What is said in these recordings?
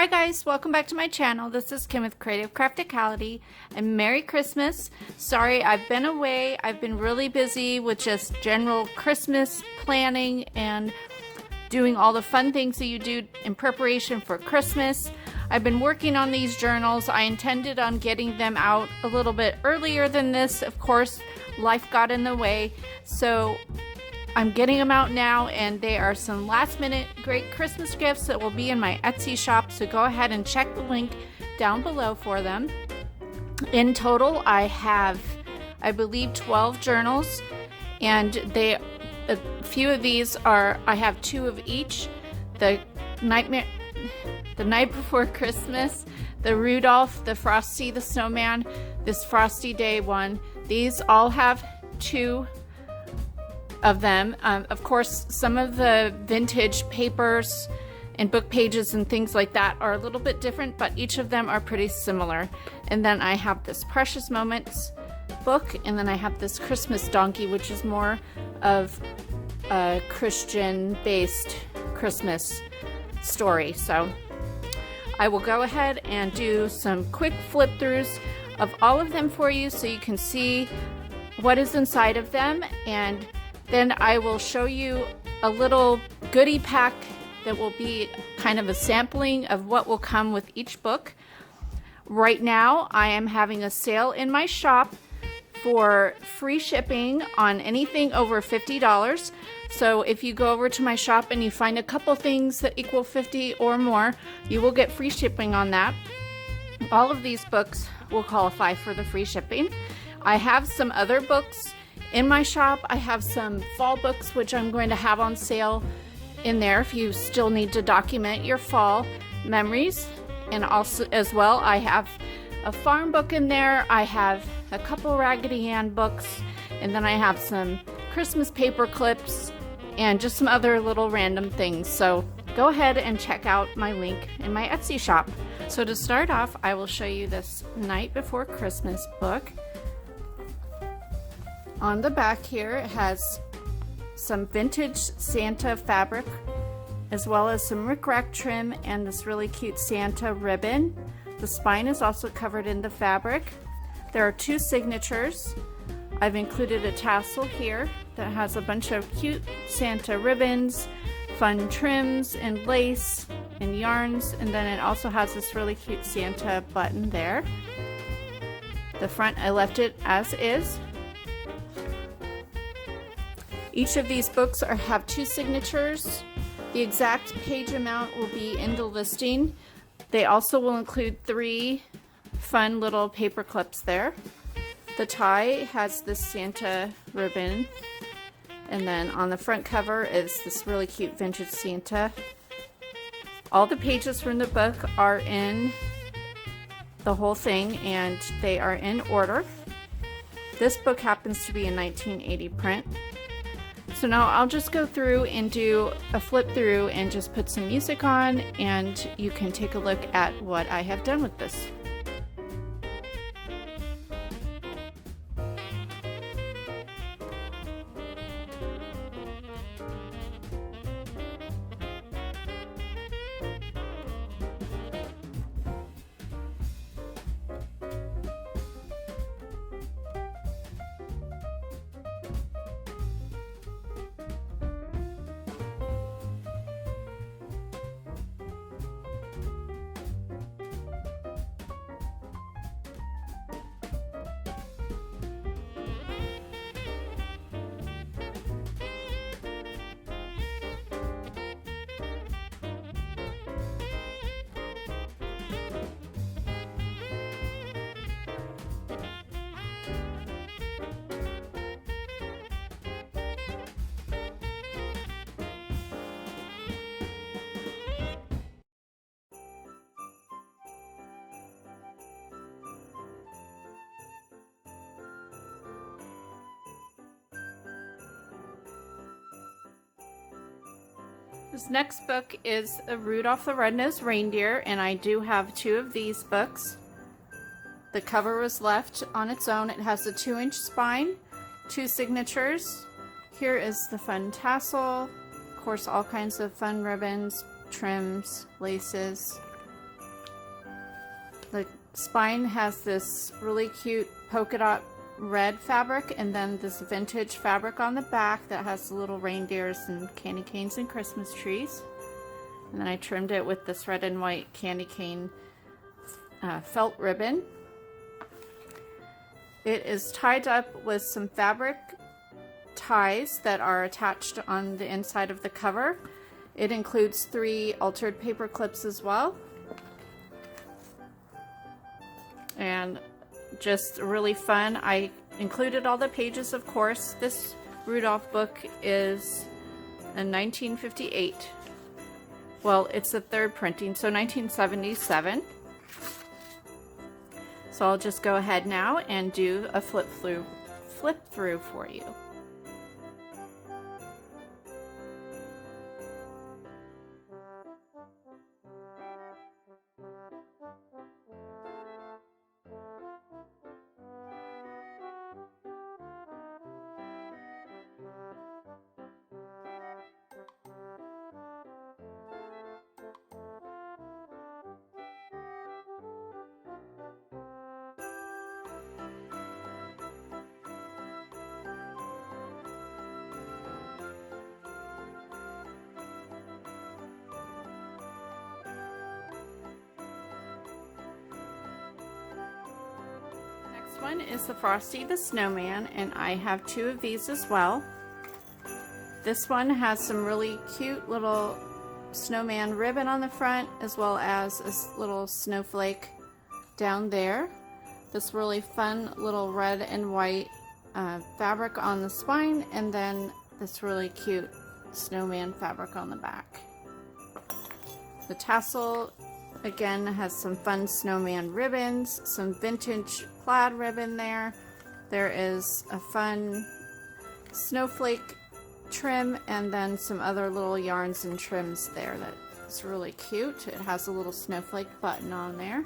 Hi guys, welcome back to my channel. This is Kim with Creative Crafticality, and Merry Christmas. Sorry, I've been away. I've been really busy with just general Christmas planning and doing all the fun things that you do in preparation for Christmas. I've been working on these journals. I intended on getting them out a little bit earlier than this. Of course, life got in the way, so I'm getting them out now, and they are some last minute great Christmas gifts that will be in my Etsy shop, so go ahead and check the link down below for them. In total, I have, I believe, 12 journals, and a few of these are, I have 2 of each. The Night Before Christmas, the Rudolph, the Frosty the Snowman, this Frosty Day one. These all have 2 of them. Of course, some of the vintage papers and book pages and things like that are a little bit different, but each of them are pretty similar. And then I have this Precious Moments book, and then I have this Christmas Donkey, which is more of a Christian-based Christmas story. So I will go ahead and do some quick flip-throughs of all of them for you so you can see what is inside of them, and then I will show you a little goodie pack that will be kind of a sampling of what will come with each book. Right now, I am having a sale in my shop for free shipping on anything over $50. So if you go over to my shop and you find a couple things that equal 50 or more, you will get free shipping on that. All of these books will qualify for the free shipping. I have some other books in my shop. I have some fall books which I'm going to have on sale in there if you still need to document your fall memories. And also as well, I have a farm book in there. I have a couple Raggedy Ann books, and then I have some Christmas paper clips and just some other little random things. So go ahead and check out my link in my Etsy shop. So to start off, I will show you this Night Before Christmas book. On the back here, it has some vintage Santa fabric, as well as some rickrack trim and this really cute Santa ribbon. The spine is also covered in the fabric. There are 2 signatures. I've included a tassel here that has a bunch of cute Santa ribbons, fun trims and lace and yarns, and then it also has this really cute Santa button there. The front, I left it as is. Each of these books have 2 signatures. The exact page amount will be in the listing. They also will include 3 fun little paper clips there. The tie has this Santa ribbon, and then on the front cover is this really cute vintage Santa. All the pages from the book are in the whole thing, and they are in order. This book happens to be a 1980 print. So now I'll just go through and do a flip through and just put some music on, and you can take a look at what I have done with this. This next book is a Rudolph the Red-Nosed Reindeer, and I do have 2 of these books. The cover was left on its own. It has a 2-inch spine, 2 signatures. Here is the fun tassel. Of course, all kinds of fun ribbons, trims, laces, spine has this really cute polka dot red fabric, and then this vintage fabric on the back that has the little reindeers and candy canes and Christmas trees. And then I trimmed it with this red and white candy cane felt ribbon. It is tied up with some fabric ties that are attached on the inside of the cover. It includes 3 altered paper clips as well. And just really fun. I included all the pages, of course. This Rudolph book is in 1958. Well, it's the 3rd printing, so 1977. So I'll just go ahead now and do a flip through for you. One is the Frosty the Snowman, and I have 2 of these as well. This one has some really cute little snowman ribbon on the front, as well as a little snowflake down there. This really fun little red and white fabric on the spine, and then this really cute snowman fabric on the back. The tassel again has some fun snowman ribbons, some vintage plaid ribbon there. There is a fun snowflake trim, and then some other little yarns and trims there that's really cute. It has a little snowflake button on there.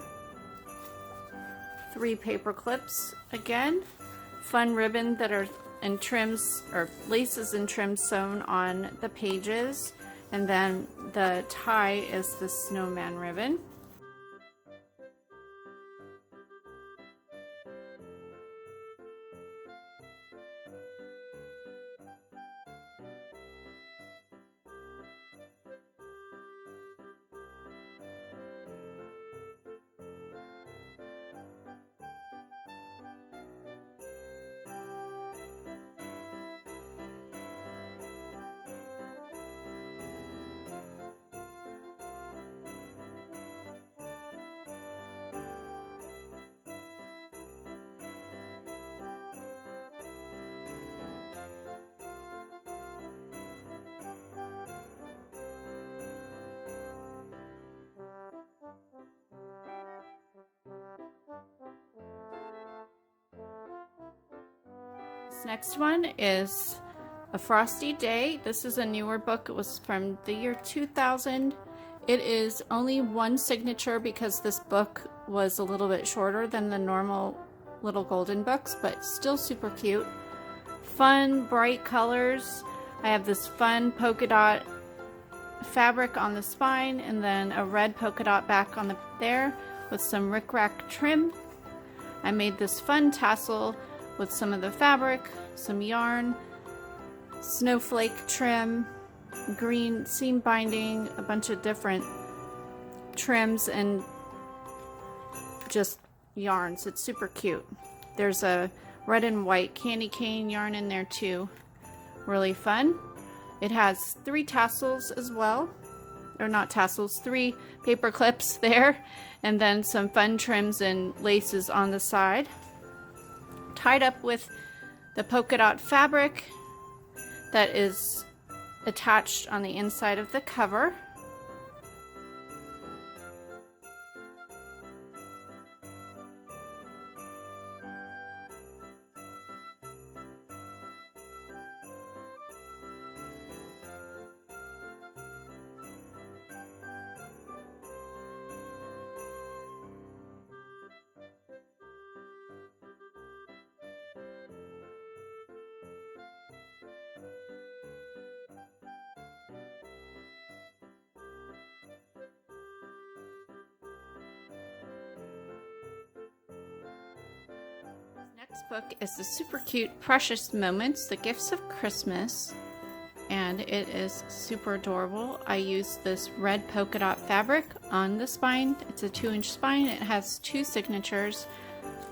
3 paper clips again. Fun ribbon that are in trims, or laces and trims sewn on the pages. And then the tie is the snowman ribbon. This next one is A Frosty Day. This is a newer book. It was from the year 2000. It is only 1 signature because this book was a little bit shorter than the normal little golden books, but still super cute. Fun, bright colors. I have this fun polka dot fabric on the spine, and then a red polka dot back on there with some rickrack trim. I made this fun tassel with some of the fabric, some yarn, snowflake trim, green seam binding, a bunch of different trims, and just yarns. It's super cute. There's a red and white candy cane yarn in there too. Really fun. It has 3 tassels as well, or not tassels, 3 paper clips there, and then some fun trims and laces on the side. Tied up with the polka dot fabric that is attached on the inside of the cover. This book is the super cute Precious Moments, The Gifts of Christmas, and it is super adorable. I used this red polka dot fabric on the spine. It's a 2-inch spine. It has 2 signatures.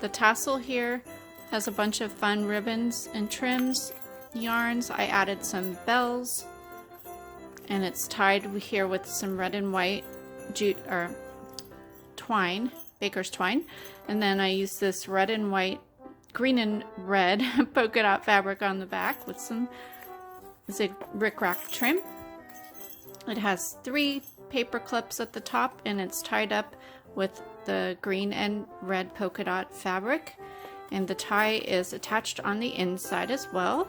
The tassel here has a bunch of fun ribbons and trims, yarns. I added some bells, and it's tied here with some red and white jute or twine, baker's twine, and then I used this red and white, green and red polka dot fabric on the back with some zig rickrack trim. It has 3 paper clips at the top, and it's tied up with the green and red polka dot fabric, and the tie is attached on the inside as well.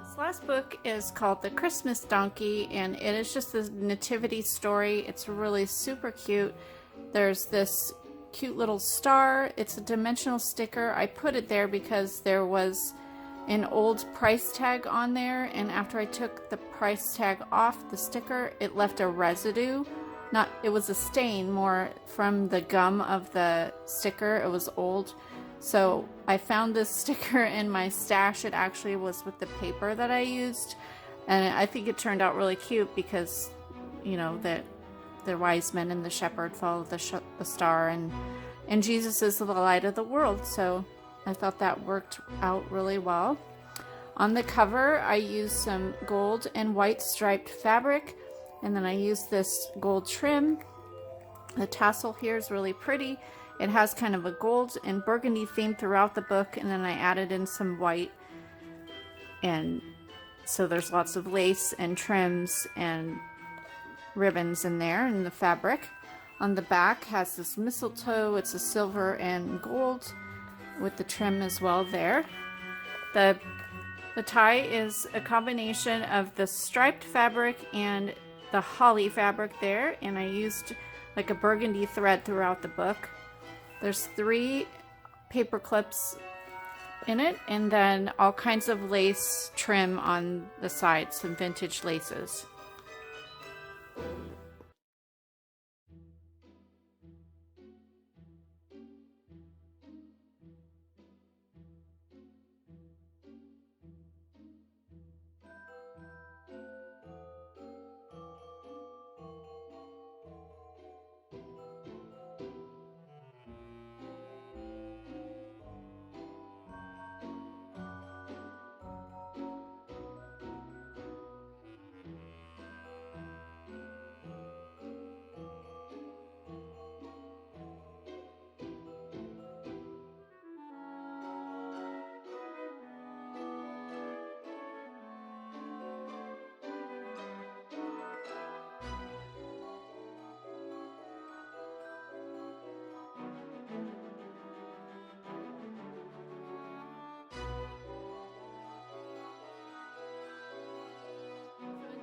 This last book is called The Christmas Donkey, and it is just the Nativity Story. It's really super cute. There's this cute little star. It's a dimensional sticker. I put it there because there was an old price tag on there, and after I took the price tag off the sticker, it left a residue. It was a stain more from the gum of the sticker. It was old. So I found this sticker in my stash. It actually was with the paper that I used, and I think it turned out really cute because, you know, that the wise men and the shepherd followed the star, and Jesus is the light of the world. So I thought that worked out really well. On the cover, I used some gold and white striped fabric, and then I used this gold trim. The tassel here is really pretty. It has kind of a gold and burgundy theme throughout the book, and then I added in some white, and so there's lots of lace and trims and ribbons in there in the fabric. On the back has this mistletoe. It's a silver and gold with the trim as well there. The tie is a combination of the striped fabric and the holly fabric there, and I used like a burgundy thread throughout the book. There's 3 paper clips in it, and then all kinds of lace trim on the sides, some vintage laces.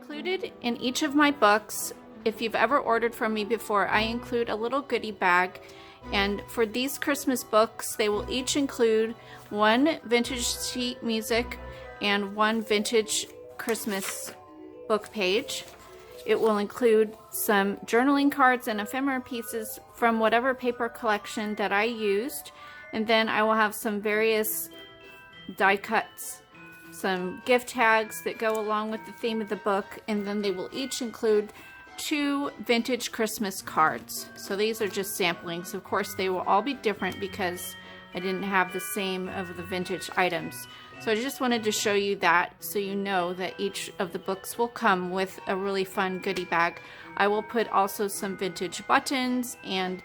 Included in each of my books, if you've ever ordered from me before, I include a little goodie bag, and for these Christmas books they will each include 1 vintage sheet music and 1 vintage Christmas book page. It will include some journaling cards and ephemera pieces from whatever paper collection that I used, and then I will have some various die cuts, some gift tags that go along with the theme of the book, and then they will each include 2 vintage Christmas cards. So these are just samplings. Of course, they will all be different because I didn't have the same of the vintage items. So I just wanted to show you that so you know that each of the books will come with a really fun goodie bag. I will put also some vintage buttons and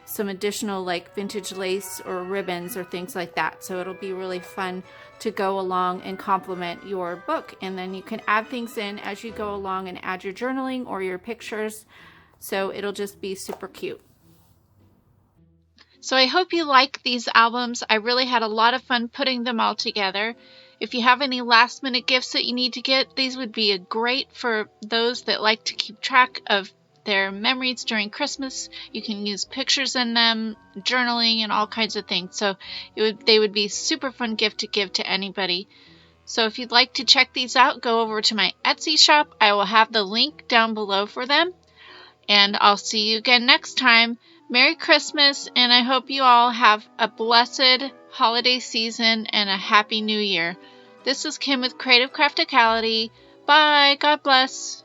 some additional like vintage lace or ribbons or things like that. So it'll be really fun to go along and complement your book. And then you can add things in as you go along and add your journaling or your pictures. So it'll just be super cute. So I hope you like these albums. I really had a lot of fun putting them all together. If you have any last minute gifts that you need to get, these would be great for those that like to keep track of their memories during Christmas. You can use pictures in them, journaling, and all kinds of things. So they would be super fun gift to give to anybody. So if you'd like to check these out, go over to my Etsy shop. I will have the link down below for them. And I'll see you again next time. Merry Christmas, and I hope you all have a blessed holiday season and a happy new year. This is Kim with Creative Crafticality. Bye. God bless.